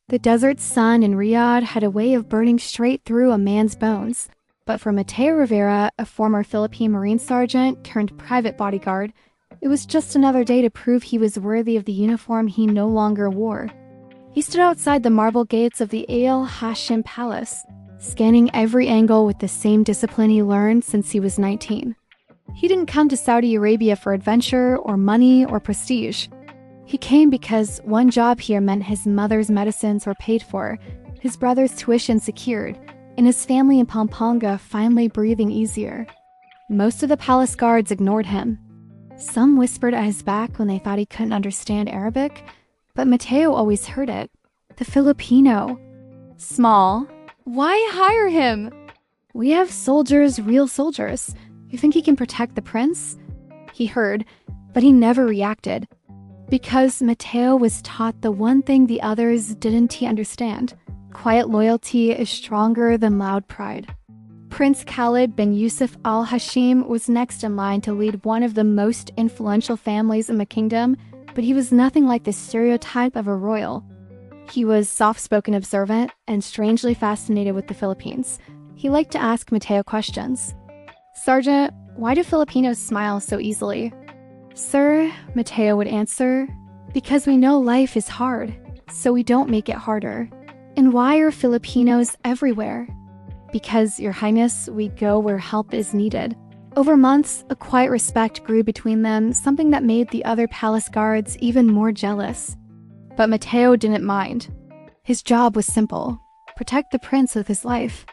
The desert sun in Riad had a way of burning straight through a man's bones. But for Mateo Rivera, a former Philippine Marine sergeant turned private bodyguard, it was just another day to prove he was worthy of the uniform he no longer wore. He stood outside the marble gates of the El Hashim Palace, scanning every angle with the same discipline he learned since he was 19. He didn't come to Saudi Arabia for adventure or money or prestige. He came because one job here meant his mother's medicines were paid for, his brother's tuition secured, and his family in Pampanga finally breathing easier. Most of the palace guards ignored him. Some whispered at his back when they thought he couldn't understand Arabic, but Mateo always heard it. The Filipino. Small. Why hire him? We have soldiers, real soldiers. You think he can protect the prince? He heard, but he never reacted. Because Mateo was taught the one thing the others didn't understand. Quiet loyalty is stronger than loud pride. Prince Khalid bin Yusuf Al Hashim was next in line to lead one of the most influential families in the kingdom, but he was nothing like the stereotype of a royal. He was soft-spoken, observant, and strangely fascinated with the Philippines. He liked to ask Mateo questions. "Sergeant, why do Filipinos smile so easily?" "Sir," Mateo would answer, "because we know life is hard, so we don't make it harder." "And why are Filipinos everywhere?" "Because, Your Highness, we go where help is needed." Over months, a quiet respect grew between them, something that made the other palace guards even more jealous. But Mateo didn't mind. His job was simple: protect the prince with his life.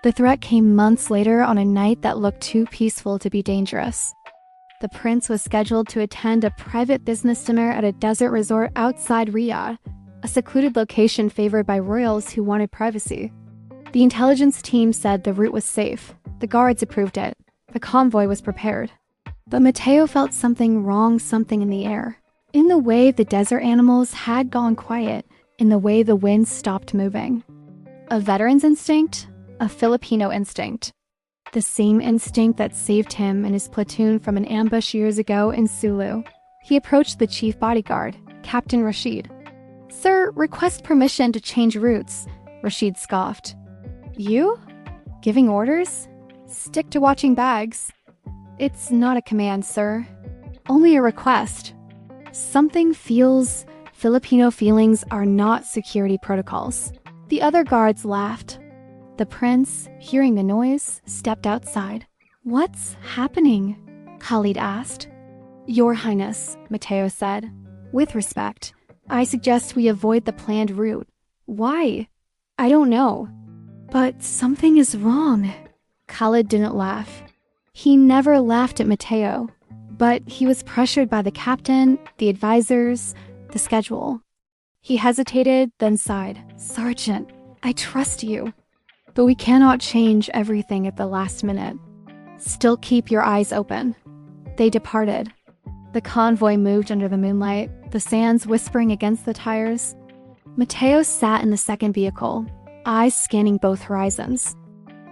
The threat came months later on a night that looked too peaceful to be dangerous. The prince was scheduled to attend a private business dinner at a desert resort outside Riyadh, a secluded location favored by royals who wanted privacy. The intelligence team said the route was safe. The guards approved it. The convoy was prepared. But Mateo felt something wrong, something in the air. In the way the desert animals had gone quiet, in the way the wind stopped moving. A veteran's instinct, a Filipino instinct. The same instinct that saved him and his platoon from an ambush years ago in Sulu. He approached the chief bodyguard, Captain Rashid. "Sir, request permission to change routes," Rashid scoffed. "You? Giving orders? Stick to watching bags." "It's not a command, sir. Only a request." Something feels... Filipino feelings are not security protocols. The other guards laughed. The prince, hearing the noise, stepped outside. "What's happening?" Khalid asked. "Your Highness," Mateo said. "With respect, I suggest we avoid the planned route." "Why?" "I don't know." "But something is wrong." Khalid didn't laugh. He never laughed at Mateo, but he was pressured by the captain, the advisors, the schedule. He hesitated, then sighed. "Sergeant, I trust you. But we cannot change everything at the last minute. Still keep your eyes open." They departed. The convoy moved under the moonlight, the sands whispering against the tires. Mateo sat in the second vehicle, eyes scanning both horizons.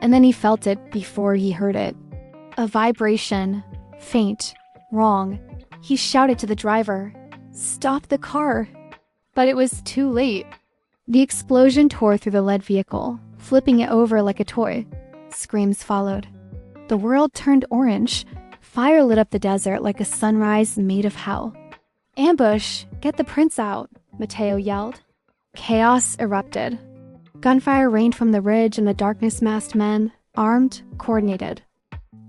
And then he felt it before he heard it. A vibration, faint, wrong. He shouted to the driver, "Stop the car!" But it was too late. The explosion tore through the lead vehicle, flipping it over like a toy. Screams followed. The world turned orange. Fire lit up the desert like a sunrise made of hell. "Ambush! Get the prince out!" Mateo yelled. Chaos erupted. Gunfire rained from the ridge and the darkness masked men, armed, coordinated.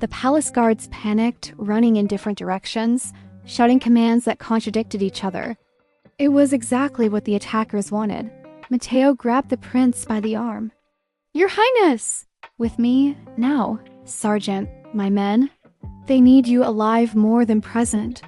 The palace guards panicked, running in different directions, shouting commands that contradicted each other. It was exactly what the attackers wanted. Mateo grabbed the prince by the arm. "Your Highness!" "With me, now." "Sergeant, my men, they need you alive more than present."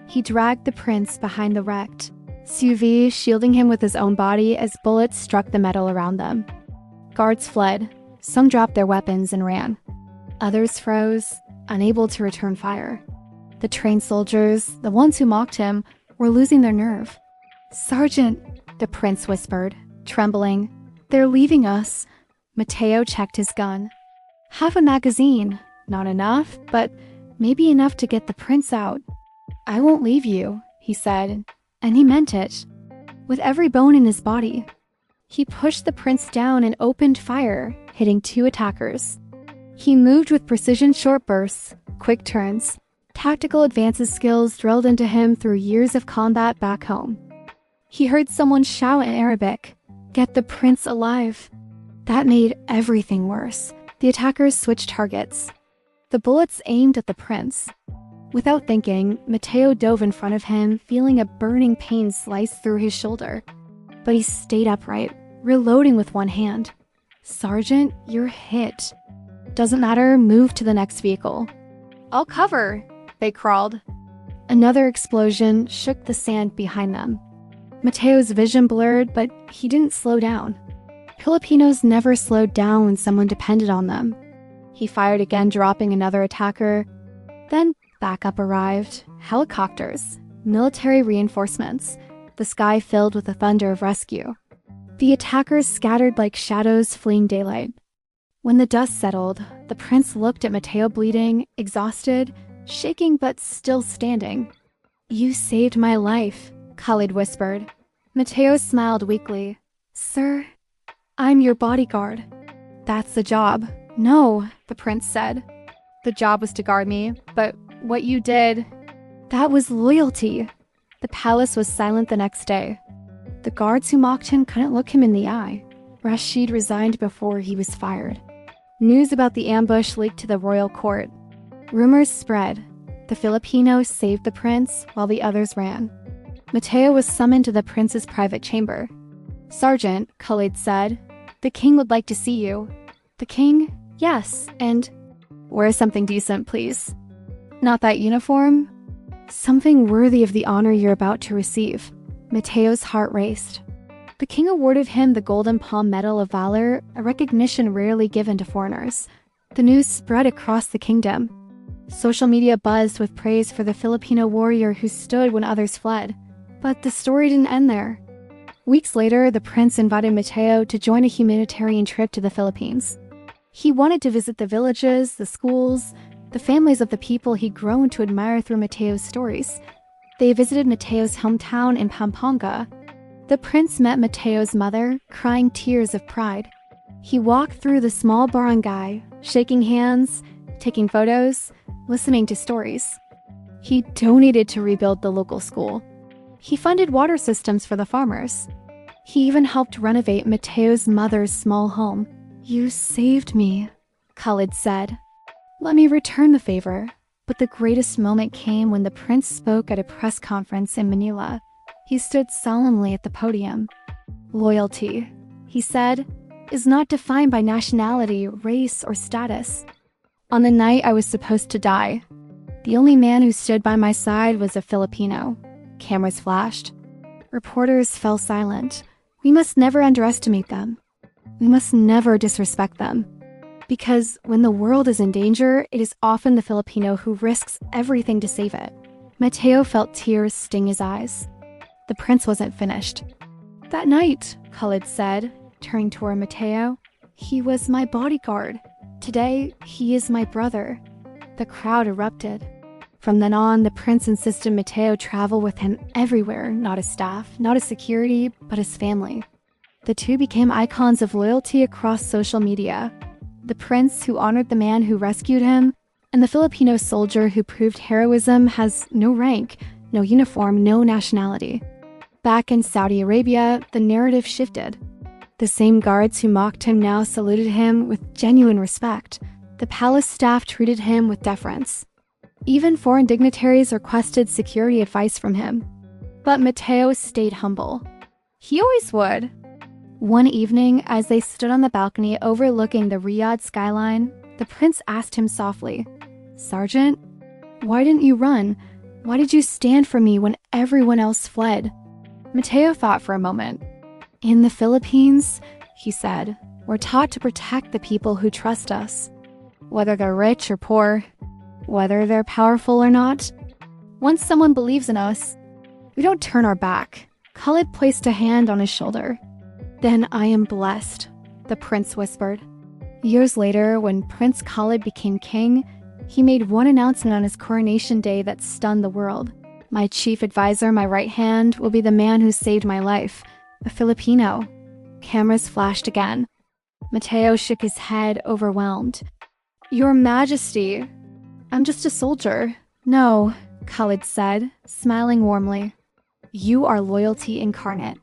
He dragged the prince behind the wrecked SUV, shielding him with his own body as bullets struck the metal around them. Guards fled. Some dropped their weapons and ran. Others froze, unable to return fire. The trained soldiers, the ones who mocked him, were losing their nerve. "Sergeant," the prince whispered, trembling. "They're leaving us." Mateo checked his gun. "Half a magazine. Not enough, but maybe enough to get the prince out." "I won't leave you," he said, and he meant it. With every bone in his body. He pushed the prince down and opened fire, hitting 2 attackers. He moved with precision short bursts, quick turns, tactical advances skills drilled into him through years of combat back home. He heard someone shout in Arabic, "Get the prince alive." That made everything worse. The attackers switched targets. The bullets aimed at the prince. Without thinking, Matteo dove in front of him, feeling a burning pain slice through his shoulder. But he stayed upright, reloading with one hand. "Sergeant, you're hit." "Doesn't matter, move to the next vehicle." "I'll cover," they crawled. Another explosion shook the sand behind them. Matteo's vision blurred, but he didn't slow down. Filipinos never slowed down when someone depended on them. He fired again, dropping another attacker. Then backup arrived. Helicopters, military reinforcements, the sky filled with the thunder of rescue. The attackers scattered like shadows fleeing daylight. When the dust settled, the prince looked at Matteo bleeding, exhausted, shaking but still standing. "You saved my life," Khalid whispered. Matteo smiled weakly. "Sir, I'm your bodyguard." "That's the job." "No," the prince said. "The job was to guard me, but what you did, that was loyalty." The palace was silent the next day. The guards who mocked him couldn't look him in the eye. Rashid resigned before he was fired. News about the ambush leaked to the royal court. Rumors spread. The Filipinos saved the prince while the others ran. Matteo was summoned to the prince's private chamber. "Sergeant," Khalid said, "the king would like to see you." "The king?" "Yes, and—" "Wear something decent, please." "Not that uniform?" "Something worthy of the honor you're about to receive." Matteo's heart raced. The king awarded him the Golden Palm Medal of Valor, a recognition rarely given to foreigners. The news spread across the kingdom. Social media buzzed with praise for the Filipino warrior who stood when others fled. But the story didn't end there. Weeks later, the prince invited Matteo to join a humanitarian trip to the Philippines. He wanted to visit the villages, the schools, the families of the people he'd grown to admire through Matteo's stories. They visited Matteo's hometown in Pampanga. The prince met Matteo's mother, crying tears of pride. He walked through the small barangay, shaking hands, taking photos, listening to stories. He donated to rebuild the local school. He funded water systems for the farmers. He even helped renovate Matteo's mother's small home. "You saved me," Khalid said. "Let me return the favor." But the greatest moment came when the prince spoke at a press conference in Manila. He stood solemnly at the podium. "Loyalty," he said, "is not defined by nationality, race, or status. On the night I was supposed to die, the only man who stood by my side was a Filipino." Cameras flashed. Reporters fell silent. We must never underestimate them. We must never disrespect them. Because when the world is in danger, it is often the Filipino who risks everything to save it. Matteo felt tears sting his eyes. The prince wasn't finished. "That night," Khalid said, turning toward Matteo, "he was my bodyguard. Today, he is my brother." The crowd erupted. From then on, the prince insisted Matteo travel with him everywhere, not as staff, not as security, but as family. The two became icons of loyalty across social media. The prince who honored the man who rescued him, and the Filipino soldier who proved heroism has no rank, no uniform, no nationality. Back in Saudi Arabia, the narrative shifted. The same guards who mocked him now saluted him with genuine respect. The palace staff treated him with deference. Even foreign dignitaries requested security advice from him. But Matteo stayed humble. He always would. One evening, as they stood on the balcony overlooking the Riad skyline, the prince asked him softly, "Sergeant, why didn't you run? Why did you stand for me when everyone else fled?" Matteo thought for a moment. "In the Philippines," he said, "we're taught to protect the people who trust us, whether they're rich or poor, whether they're powerful or not. Once someone believes in us, we don't turn our back." Khalid placed a hand on his shoulder. "Then I am blessed," the prince whispered. Years later, when Prince Khalid became king, he made one announcement on his coronation day that stunned the world. "My chief advisor, my right hand, will be the man who saved my life, a Filipino." Cameras flashed again. Mateo shook his head, overwhelmed. "Your Majesty, I'm just a soldier." "No," Khalid said, smiling warmly. "You are loyalty incarnate,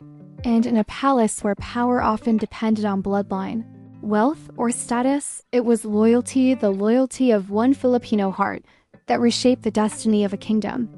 and in a palace where power often depended on bloodline, wealth, or status, it was loyalty, the loyalty of one Filipino heart, that reshaped the destiny of a kingdom.